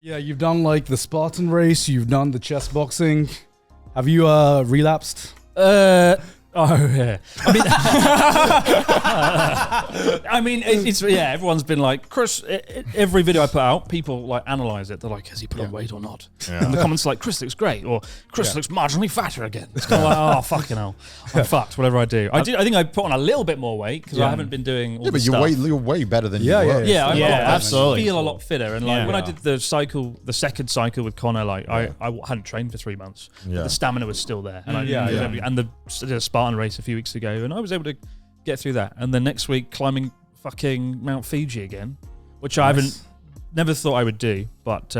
Yeah, you've done like the Spartan race, you've done the chess boxing. Have you relapsed? Oh yeah. I mean, it's everyone's been like, Chris. Every video I put out, people like analyze it. They're like, has he put on weight or not? Yeah. And the comments are like, Chris looks great, or Chris looks marginally fatter again. It's kind of like, oh fucking hell, I'm fucked. Whatever I do, I think I put on a little bit more weight because I haven't been doing all the stuff. You're way better than you were. Yeah, absolutely. I feel a lot fitter. And like when I did the second cycle with Connor, like I hadn't trained for 3 months. But the stamina was still there, and and the Spartan race a few weeks ago, and I was able to get through that. And then next week, climbing fucking Mount Fuji again, which I never thought I would do, but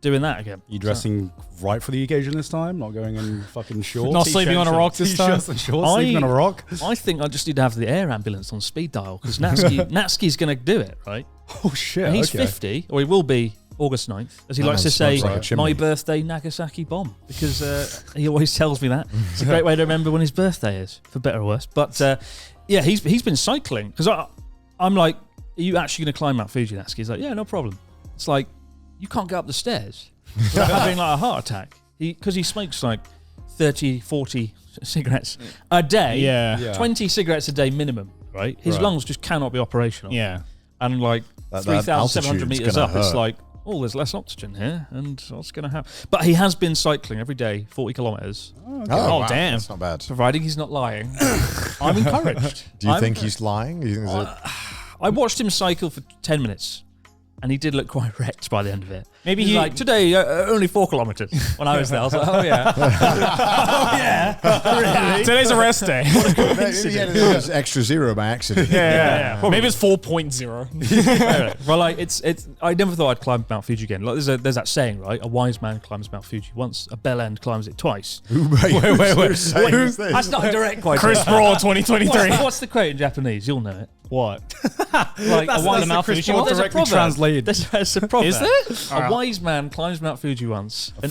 doing that again. You dressing right for the occasion this time? Not going in fucking shorts? Not sleeping on a rock this time? And shorts, sleeping on a rock? I think I just need to have the air ambulance on speed dial, because Natsuki's going to do do it, right? Oh shit, and he's 50, or he will be August 9th, as he likes to say, my birthday Nagasaki bomb, because he always tells me that. It's a great way to remember when his birthday is, for better or worse. But he's been cycling, because I'm like, are you actually going to climb Mount Fuji, Natsuki? He's like, yeah, no problem. It's like, you can't go up the stairs without having like a heart attack, because he smokes like 30, 40 cigarettes a day, 20 cigarettes a day minimum, right? His lungs just cannot be operational. Yeah. And like 3,700 meters up, it's like, oh, there's less oxygen here, and what's going to happen? But he has been cycling every day, 40 kilometers. Oh, wow. Damn. That's not bad. Providing he's not lying. I'm encouraged. Do you think he's lying? Do you think I watched him cycle for 10 minutes, and he did look quite wrecked by the end of it. Maybe he's like, today, only 4 kilometers. When I was there, I was like, oh yeah. Oh yeah. Really? Today's a rest day. Maybe he had his extra zero by accident. Yeah. Maybe it's 4.0. Well, like it's. I never thought I'd climb Mount Fuji again. Like there's that saying, right? A wise man climbs Mount Fuji once. A bell end climbs it twice. Wait. That's not a direct quote. Chris Broad 2023. What's the quote in Japanese? You'll know it. What? Like that's a wise Mount Fuji. Directly translated. There's a proverb. Is there? A wise man climbs Mount Fuji once. A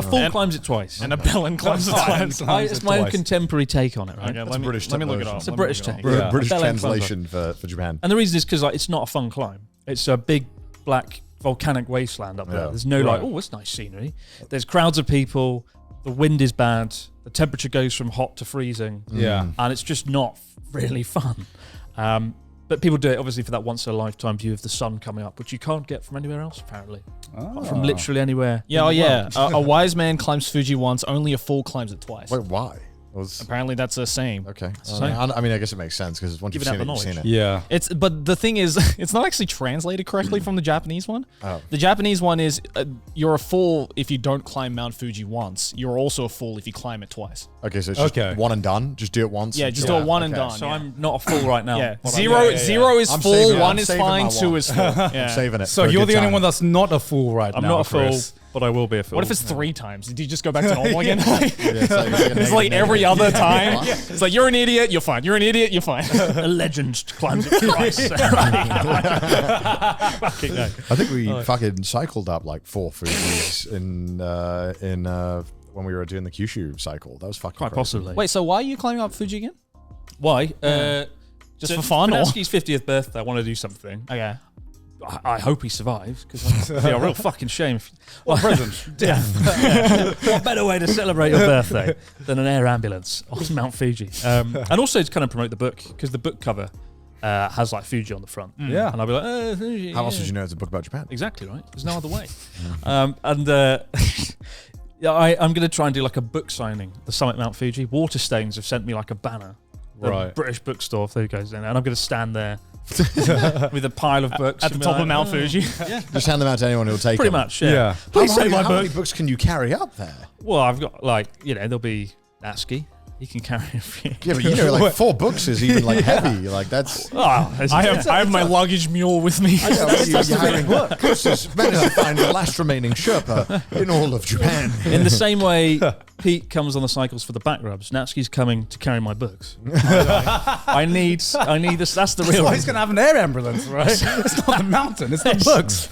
fool climbs it twice. And a bellend climbs it twice. It's my own contemporary take on it, right? Okay, let me look it up. It's a British take. British translation for Japan. And the reason is because like it's not a fun climb. It's a big black volcanic wasteland up there. There's no like, oh, it's nice scenery. There's crowds of people. The wind is bad. The temperature goes from hot to freezing. Yeah. And it's just not really fun. But people do it obviously for that once in a lifetime view of the sun coming up, which you can't get from anywhere else apparently. From literally anywhere. Yeah, a wise man climbs Fuji once, only a fool climbs it twice. Wait, why? Apparently that's a saying. Okay. I mean, I guess it makes sense because once you've seen it. Yeah. But the thing is, it's not actually translated correctly from the Japanese one. Oh. The Japanese one is, you're a fool if you don't climb Mount Fuji once. You're also a fool if you climb it twice. Okay, so it's just one and done? Just do it once? Yeah, just do it one and done. So I'm not a fool right now. Yeah. Zero is full, one is fine, 2 is full. I'm saving it. So you're the only one that's not a fool right now, I'm not a fool, Chris. but I will be a fool. What if it's 3 times? Did you just go back to normal again? It's like every other time. It's like, you're an idiot, you're fine. You're an idiot, you're fine. A legend climbs it twice. I think we fucking cycled up like 4 Fujis in when we were doing the Kyushu cycle. That was fucking quite crazy. Possibly. Wait, so why are you climbing up Fuji again? Why? Just for fun? For Natsuki's 50th birthday, I want to do something. Okay. I hope he survives, because it'd be a real fucking shame. What present? What better way to celebrate your birthday than an air ambulance on Mount Fuji? And also to kind of promote the book, because the book cover has like Fuji on the front. Yeah. And I'll be like, oh, Fuji. How else would you know it's a book about Japan? Exactly right. There's no other way. I'm going to try and do like a book signing, the Summit Mount Fuji. Waterstones have sent me like a banner. The British bookstore, if there goes in. And I'm going to stand there with a pile of books. At the top of Mount Fuji. Yeah. Just hand them out to anyone who'll take Pretty them. much, yeah. Please say my book. How many books can you carry up there? Well, I've got there'll be Natsuki. He can carry a few. Yeah, but like 4 books is even like heavy. Like that's. I have my luggage mule with me. Chris has managed to find the last remaining Sherpa in all of Japan. In the same way Pete comes on the cycles for the back rubs, Natsuki's coming to carry my books. I need this. That's the real. He's gonna have an air ambulance, right? It's not the mountain. It's the books.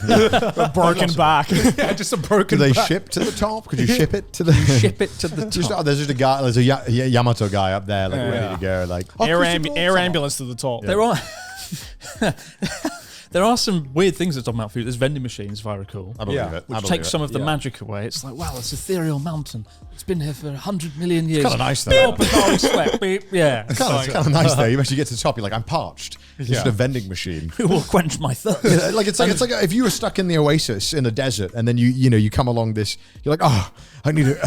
A broken back. Yeah, just a broken. Do they back. ship to the top? Could you ship it to the? Ship it to the top. There's just a guy. There's a Yamato guy up there, like ready to go. Like air ambulance to the top. There are. There are some weird things at top of Mount Fuji. There's vending machines, if I recall. I believe Yeah. it. Which takes some of the magic away. It's like, wow, this ethereal mountain. It's been here for 100 million years. It's kind of nice though. Beep, Bacardi sweat, beep, yeah. It's kind of nice though. You actually get to the top. You're like, I'm parched. It's just a vending machine. It will quench my thirst. Yeah, like it's like if you were stuck in the oasis in a desert and then you come along this, you're like, oh, I need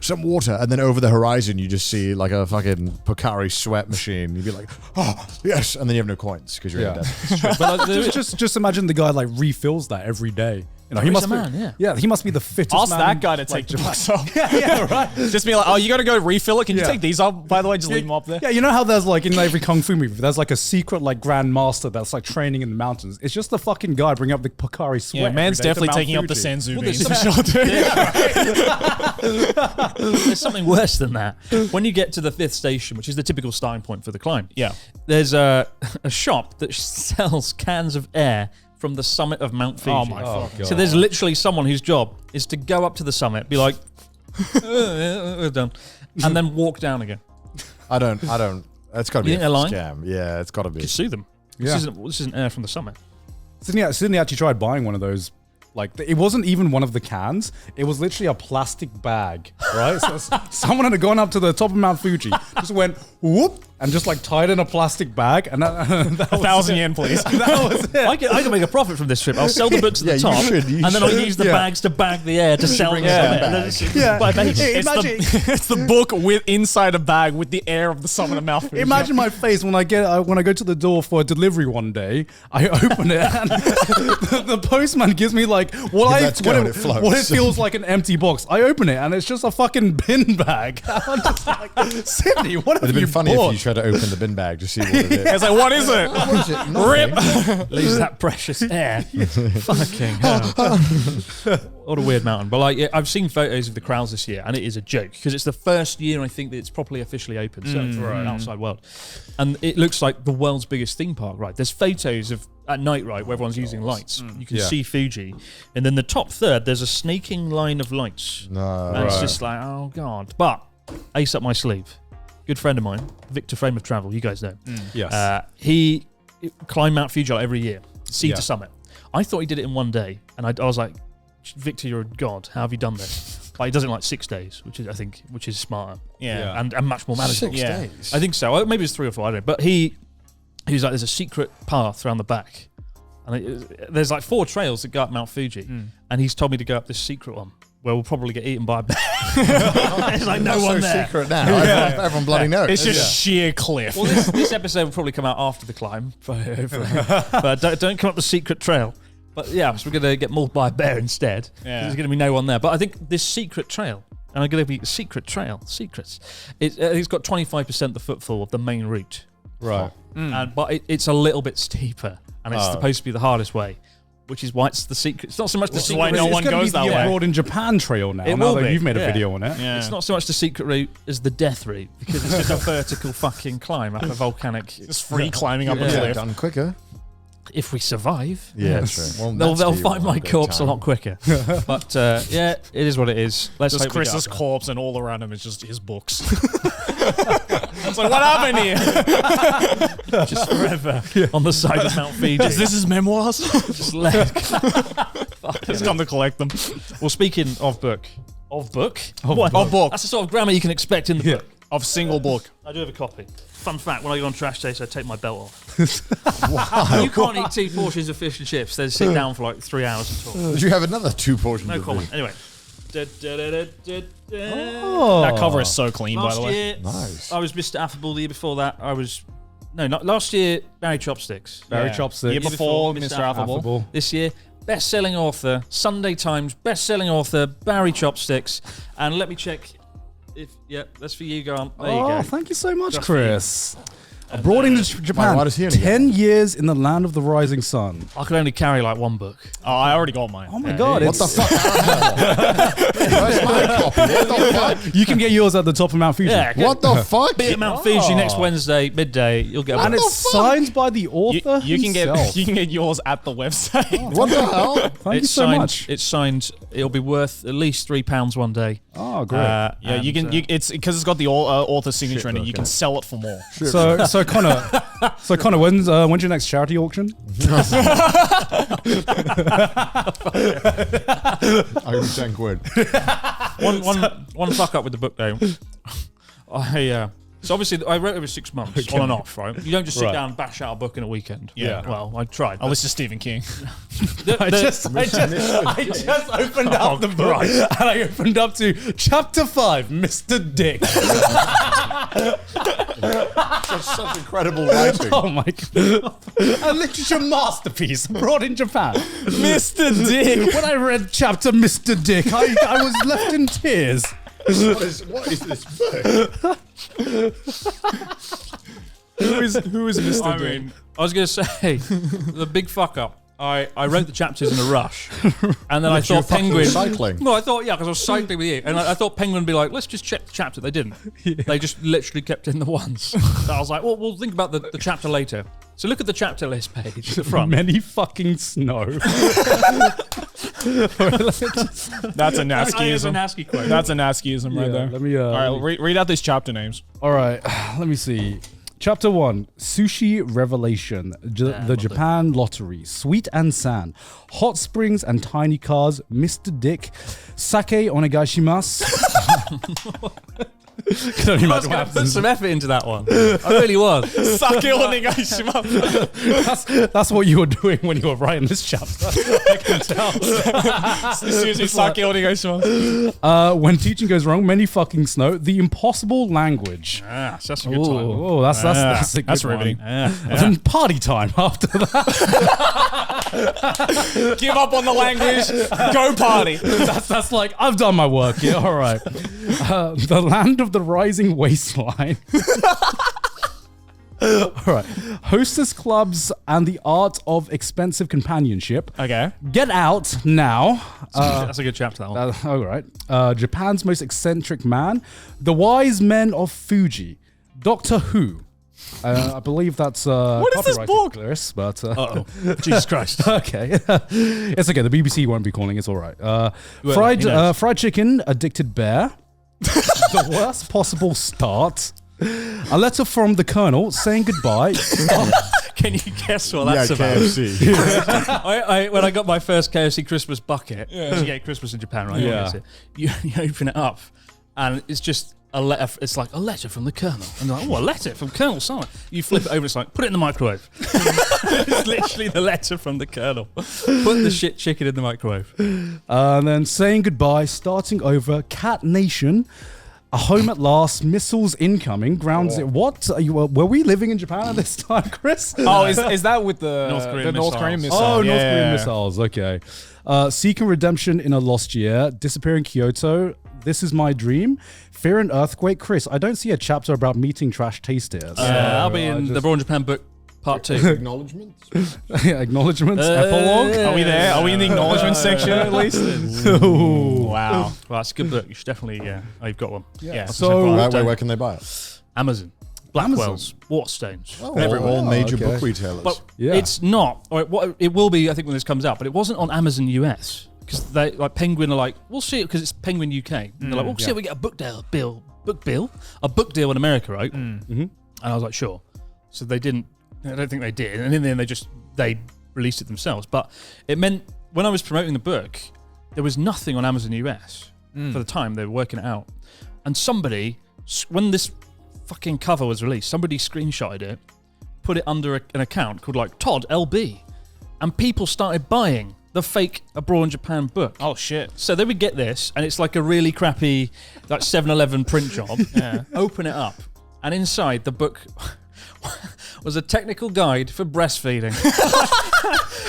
some water, and then over the horizon you just see like a fucking Pocari sweat machine. You'd be like, oh yes, and then you have no coins because you're in a desert. But just imagine the guy like refills that every day. You know, he he's must a be, man, yeah. he must be the fittest Ask man. that guy to like, take the box off. yeah, right. Just be like, oh, you got to go refill it. Can you Yeah. take these off? By the way, just leave them up there. Yeah, you know how there's like in every kung fu movie, there's like a secret like grandmaster that's like training in the mountains. It's just the fucking guy bringing up the Pocari sweat. Yeah, man's every day to definitely Mount taking up the Fuji. Sanzu Well, beans. there's There's something worse than that. When you get to the 5th station, which is the typical starting point for the climb, Yeah. there's a shop that sells cans of air from the summit of Mount Fuji. Oh my fuck. God. So there's literally someone whose job is to go up to the summit, be like, we're done, and then walk down again. I don't. It's got to be You a think they're lying? scam. Yeah, it's got to be. You sue them. Yeah. This isn't air from the summit. Sydney actually tried buying one of those. Like, it wasn't even one of the cans. It was literally a plastic bag, right? So someone had gone up to the top of Mount Fuji, just went whoop, and just like tied in a plastic bag, and that was 1,000 yen, please. That was it. I can make a profit from this trip. I'll sell the books at the you top, should, you and then I'll should. use the bags to bag the air to sell bring the a summit. bag. And then it's Yeah. by base. Hey, It's imagine, the book with inside a bag with the air of the summit of Mount Fuji. imagine my face when I go to the door for a delivery one day. I open it, and the postman gives me like Let's go, and it floats. what it feels like an empty box. I open it, and it's just a fucking bin bag. I'm just like, Sydney, what have It'd have you been funny bought? if you tried to open the bin bag to see what it is. It's like, what is it? What is it? Rip. Lose that precious air. Fucking hell. What a weird mountain. But like, yeah, I've seen photos of the crowds this year, and it is a joke because it's the first year I think that it's properly officially open, so for an outside world, and it looks like the world's biggest theme park. Right, there's photos of at night, right, where everyone's using lights. You can Yeah. see Fuji, and then the top third, there's a snaking line of lights, No. and it's just like, oh god. But ace up my sleeve, good friend of mine, Victor Frame of Travel. You guys know. Yes. He climbed Mount Fuji every year, sea Yeah. to summit. I thought he did it in one day, and I was like, Victor, you're a god. How have you done this? But he does it in like 6 days, which is smarter. Yeah. And much more manageable. 6 Yeah. days. I think so. Maybe it's 3 or 4. I don't know. But he was like, there's a secret path around the back, and there's like 4 trails that go up Mount Fuji, and he's told me to go up this secret one where we'll probably get eaten by a bear. There's like no That's one so there. secret now. Everyone bloody knows. It's just sheer cliff. Well, this episode will probably come out after the climb, but don't come up the secret trail. But yeah, so we're going to get mauled by a bear instead. Yeah. There's going to be no one there. But I think this secret trail, and I'm going to be secrets. It's got 25% the footfall of the main route, Right. but it's a little bit steeper, and it's supposed to be the hardest way, which is why it's the secret. It's not so much the Which is secret why route. no It's one gonna goes be that the way. Abroad in Japan trail now. It now will that be, you've made a yeah. video on it. Yeah. It's not so much the secret route as the death route, because it's just a vertical fucking climb up a volcanic. Just free climbing up a Yeah. cliff. Done quicker. If we survive, Yeah, true. Well, they'll that's find you my one good corpse a time. lot quicker. But yeah, it is what it is. Let's Just hope we get Chris's up there. corpse, and all around him is just his books. It's like, what happened here? Just forever on the side of Mount Fiji. Is this his memoirs? Just let. He's come to collect them. Well, speaking of book, Of book? That's the sort of grammar you can expect in the book. Of single book. I do have a copy. Fun fact: when I go on trash days, I take my belt off. You can't eat 2 portions of fish and chips. Then sit down for like 3 hours and talk. Did you have another 2 portions? No of comment. food? Anyway. That cover is so clean, by Last the way. year, Nice. I was Mr. Affable. The year before that, not last year. Barry Chopsticks. Barry Yeah. Chopsticks. Year before, Mr. Mr. Affable. Affable. This year, best-selling author, Sunday Times best-selling author, Barry Chopsticks. And let me check if that's for you, Grant. There you Oh, go. thank you so much, Just for you. Chris. Abroad in Japan, why does he only get 10 years in the land of the rising sun. I could only carry like 1 book. Oh, I already got mine. Oh my god, What the it's, fuck? Where's my copy? What the fuck? you can get yours at the top of Mount Fuji. Yeah, What the fuck? Be at Mount Fuji next Wednesday midday. You'll get And one. it's signed by the author You can himself. get yours at the website. What the hell? Thank you so signed, much. It's signed. It'll be worth at least £3 one day. Oh, great. Yeah, you can. It's because it's got the author signature in it. You can sell it for more. so Connor, when's your next charity auction? I owe 10 quid. One fuck up with the book though. So obviously I wrote over 6 months on and off, right? You don't just sit down and bash out a book in a weekend. Yeah. Well, I tried. I listen to Stephen King. I just opened up the book and I opened up to chapter 5, Mr. Dick. Such incredible writing. Oh my god. A literature masterpiece abroad in Japan. Mr. Dick. When I read chapter Mr. Dick, I was left in tears. What is this book? Who is Mr. I Dick? mean, I was going to say, the big fuck up. I wrote the chapters in a rush, and then I thought Penguin. Cycling. No, I thought because I was cycling with you, and I thought Penguin would be like, let's just check the chapter. They didn't. They just literally kept in the ones. So I was like, well, we'll think about the chapter later. So look at the chapter list page at the front. Many fucking snow. That's a Naskyism. Nasky quote. That's a Naskyism right there. Let me. All right, read out these chapter names. All right, let me see. Chapter 1, Sushi Revelation, the Japan Lottery, Sweet and San, Hot Springs and Tiny Cars, Mr. Dick, Sake Onegaishimasu. Can only imagine what I put happens. some effort into that one. I really was. That's what you were doing when you were writing this chapter. I can tell. When teaching goes wrong, many fucking snow. The impossible language. Ah, so that's a good time. Oh, that's a good That's one. riveting. And then party time after that. Give up on the language. Go party. That's like, I've done my work. Yeah, all right. The land of the rising waistline. All right. Hostess clubs and the art of expensive companionship. Okay. Get out now. That's a good chapter, that one. All right. Japan's most eccentric man. The wise men of Fuji. Doctor Who. I believe that's What is this book? Chris, but Jesus Christ. okay, it's okay. The BBC won't be calling. It's all right. Fried chicken, addicted bear. The worst possible start. A letter from the Colonel saying goodbye. Can you guess what that's about? KFC. When I got my first KFC Christmas bucket, because you get Christmas in Japan, right? Yeah. You open it up, and it's just a letter. It's like a letter from the Colonel, and they're like, "Oh, a letter from Colonel Simon." You flip it over, it's like, "Put it in the microwave." It's literally the letter from the Colonel. Put the shit chicken in the microwave. And then saying goodbye, starting over. Cat Nation. A home at last, missiles incoming, grounds it. What? Were we living in Japan at this time, Chris? Oh, is that with the North Korean missile? Oh, Yeah. North Korean missiles. Okay. Seeking redemption in a lost year, disappearing Kyoto. This is my dream. Fear and earthquake. Chris, I don't see a chapter about meeting trash tasters. I'll be in the Braun Japan book part 2. Acknowledgements? Acknowledgements. Epilogue. Are we there? Are we in the acknowledgement section at least? Ooh. Wow. Well, that's a good book. You should definitely, oh, you've got one. Yeah. So Where can they buy it? Amazon, Blackwell's, Waterstones. All major okay. book retailers. But Yeah. it's not. Or what it will be, I think, when this comes out. But it wasn't on Amazon US because they like Penguin are like, we'll see it because it's Penguin UK. And they're like, we'll see if we get a book deal in America, right? Mm-hmm. And I was like, sure. So they didn't. I don't think they did. And in the end, they released it themselves. But it meant when I was promoting the book, there was nothing on Amazon US for the time they were working it out. And somebody, when this fucking cover was released, somebody screenshotted it, put it under an account called like Todd LB, and people started buying the fake Abroad in Japan book. Oh shit. So they would get this, and it's like a really crappy, like 7-Eleven print job. Yeah. Open it up, and inside the book was a technical guide for breastfeeding.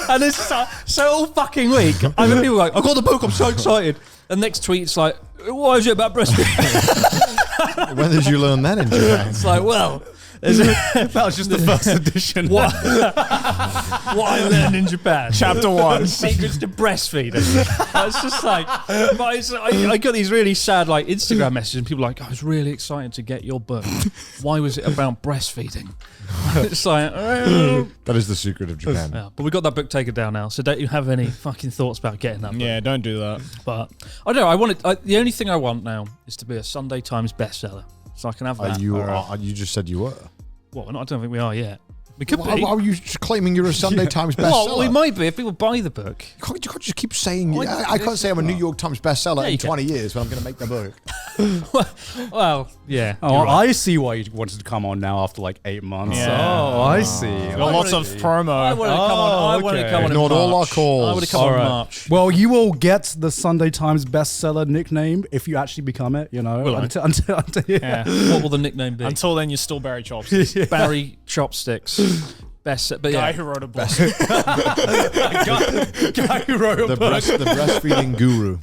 And it's so all fucking week. I mean, people are like, I got the book, I'm so excited. The next tweet, it's like, why is it about breastfeeding? When did you learn that in Japan? It's like, well, that was just the first edition. what I learned in Japan. Chapter 1. Secrets to breastfeeding. It's just like, but I got these really sad like Instagram messages, and people are like, I was really excited to get your book. Why was it about breastfeeding? It's like, That is the secret of Japan. yeah, but we got that book taken down now. So don't you have any fucking thoughts about getting that book? Yeah, don't do that. But I don't know. The only thing I want now is to be a Sunday Times bestseller, so I can have that. You just said you were. Well, I don't think we are yet. We could Why be. are you claiming you're a Sunday Times bestseller? Well, we might be if people buy the book. You can't just keep saying. I can't say I'm a New York Times bestseller in you 20 years when I'm going to make the book. Well, yeah. Oh, you're right. I see why you wanted to come on now after like 8 months. Yeah. Oh, I see. Got lots of promo. I wanted to come on. I wanted to okay. come on in Ignored all our March. calls. I would have come All on in right. March. Well, you will get the Sunday Times bestseller nickname if you actually become it. You know, Will I? until Yeah. What will the nickname be? Until then, you're still Barry Chopsticks. Barry Chopsticks. Best, but Guy yeah. who wrote a book. guy who wrote a The breastfeeding guru.